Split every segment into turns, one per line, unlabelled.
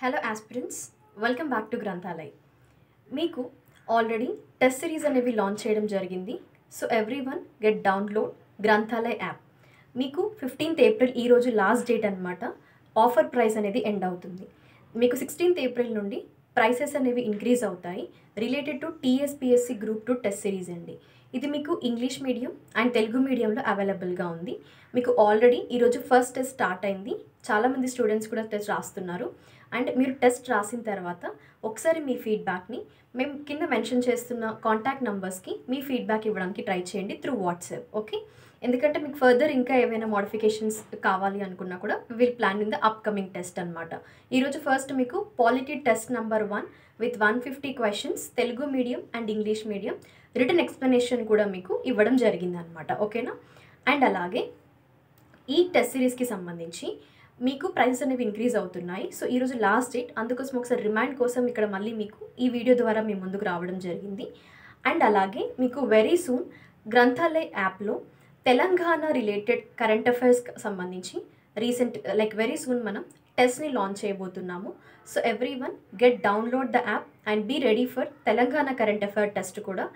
Hello aspirants, welcome back to Granthalay. మీకు already test series అనేవి launch చేయడం జరిగింది. So everyone get download Granthalay app. మీకు 15th ఏప్రిల్ ఈరోజు లాస్ట్ డేట్ అనమాట. ఆఫర్ ప్రైస్ అనేది ఎండ్ అవుతుంది. మీకు 16th ఏప్రిల్ నుండి ప్రైసెస్ అనేవి ఇంక్రీజ్ అవుతాయి related to TSPSC group 2 test series అండి. ఇది మీకు ఇంగ్లీష్ మీడియం అండ్ తెలుగు మీడియంలో అవైలబుల్గా ఉంది. మీకు ఆల్రెడీ ఈరోజు ఫస్ట్ టెస్ట్ స్టార్ట్ అయింది. చాలామంది స్టూడెంట్స్ కూడా టెస్ట్ రాస్తున్నారు. అండ్ మీరు టెస్ట్ రాసిన తర్వాత ఒకసారి మీ ఫీడ్బ్యాక్ని మేము కింద మెన్షన్ చేస్తున్న కాంటాక్ట్ నెంబర్స్కి మీ ఫీడ్బ్యాక్ ఇవ్వడానికి ట్రై చేయండి త్రూ వాట్సాప్. ఓకే, ఎందుకంటే మీకు ఫర్దర్ ఇంకా ఏవైనా మోడిఫికేషన్స్ కావాలి అనుకున్నా కూడా will plan in the upcoming test అనమాట. ఈరోజు ఫస్ట్ మీకు polity test number 1 with 150 questions Telugu medium and English medium written explanation కూడా మీకు ఇవ్వడం జరిగిందనమాట. ఓకేనా? అండ్ అలాగే ఈ టెస్ట్ సిరీస్కి సంబంధించి మీకు ప్రైసెస్ అనేవి ఇంక్రీజ్ అవుతున్నాయి. సో ఈరోజు లాస్ట్ డేట్, అందుకోసం ఒకసారి రిమైండ్ కోసం ఇక్కడ మళ్ళీ మీకు ఈ వీడియో ద్వారా మీ ముందుకు రావడం జరిగింది. అండ్ అలాగే మీకు వెరీ సూన్ గ్రంథాలయ్ యాప్లో తెలంగాణ రిలేటెడ్ కరెంట్ అఫైర్స్కి సంబంధించి వెరీ సూన్ మనం టెస్ట్ని లాంచ్ చేయబోతున్నాము. So everyone get download the app and be ready for Telangana current affair test కూడా.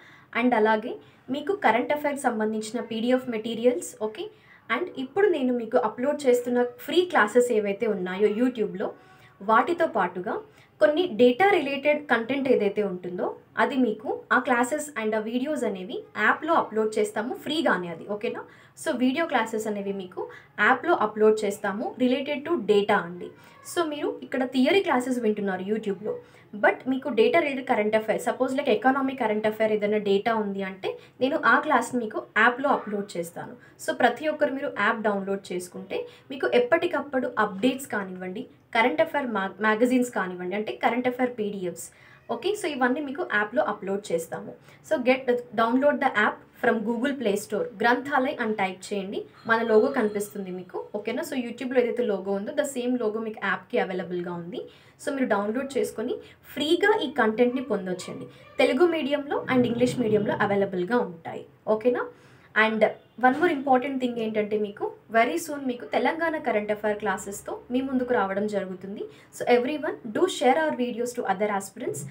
అండ్ అలాగే మీకు కరెంట్ అఫైర్కి సంబంధించిన పీడిఎఫ్ మెటీరియల్స్, ఓకే, అండ్ ఇప్పుడు నేను మీకు అప్లోడ్ చేస్తున్న ఫ్రీ క్లాసెస్ ఏవైతే ఉన్నాయో యూట్యూబ్లో, వాటితో పాటుగా కొన్ని డేటా రిలేటెడ్ కంటెంట్ ఏదైతే ఉంటుందో అది మీకు ఆ క్లాసెస్ అండ్ ఆ వీడియోస్ అనేవి యాప్లో అప్లోడ్ చేస్తాము ఫ్రీగానే అది. ఓకేనా? సో వీడియో క్లాసెస్ అనేవి మీకు యాప్లో అప్లోడ్ చేస్తాము రిలేటెడ్ టు డేటా అండి. సో మీరు ఇక్కడ థియరీ క్లాసెస్ వింటున్నారు యూట్యూబ్లో, బట్ మీకు data related current affair, suppose like economic current affair ఏదైనా డేటా ఉంది అంటే నేను ఆ క్లాస్ని మీకు యాప్లో అప్లోడ్ చేస్తాను. సో ప్రతి ఒక్కరు మీరు యాప్ డౌన్లోడ్ చేసుకుంటే మీకు ఎప్పటికప్పుడు అప్డేట్స్ కానివ్వండి, కరెంట్ అఫైర్ మ్యాగజైన్స్ కానివ్వండి, అంటే current affair PDFs, okay, so ఇవన్నీ మీకు యాప్లో అప్లోడ్ చేస్తాము. So download the app from Google Play Store, Granthalay అని టైప్ చేయండి, మన లోగో కనిపిస్తుంది మీకు. ఓకేనా? సో యూట్యూబ్లో ఏదైతే లోగో ఉందో ద సేమ్ లోగో మీకు యాప్కి అవైలబుల్గా ఉంది. సో మీరు డౌన్లోడ్ చేసుకొని ఫ్రీగా ఈ కంటెంట్ని పొందొచ్చండి. తెలుగు మీడియంలో అండ్ ఇంగ్లీష్ మీడియంలో అవైలబుల్గా ఉంటాయి. ఓకేనా? And one more important thing ఏంటంటే మీకు వెరీ సూన్ మీకు తెలంగాణ కరెంట్ అఫైర్ క్లాసెస్తో మీ ముందుకు రావడం జరుగుతుంది. So everyone do share our videos to other aspirants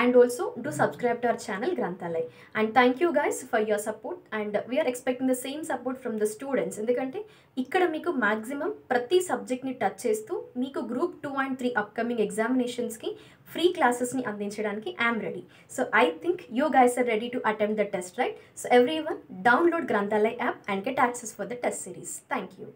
and also do subscribe to our channel Granthalay. And thank you guys for your support and we're expecting the same support from the students. ఎందుకంటే ఇక్కడ మీకు maximum ప్రతి సబ్జెక్ట్ని touch చేస్తూ మీకు group 2 and 3 upcoming ఎగ్జామినేషన్స్కి free క్లాసెస్ని అందించడానికి I'm ready. So I think you guys are ready to attempt the test, right? So everyone download Granthalay app and get access for the test series. Thank you.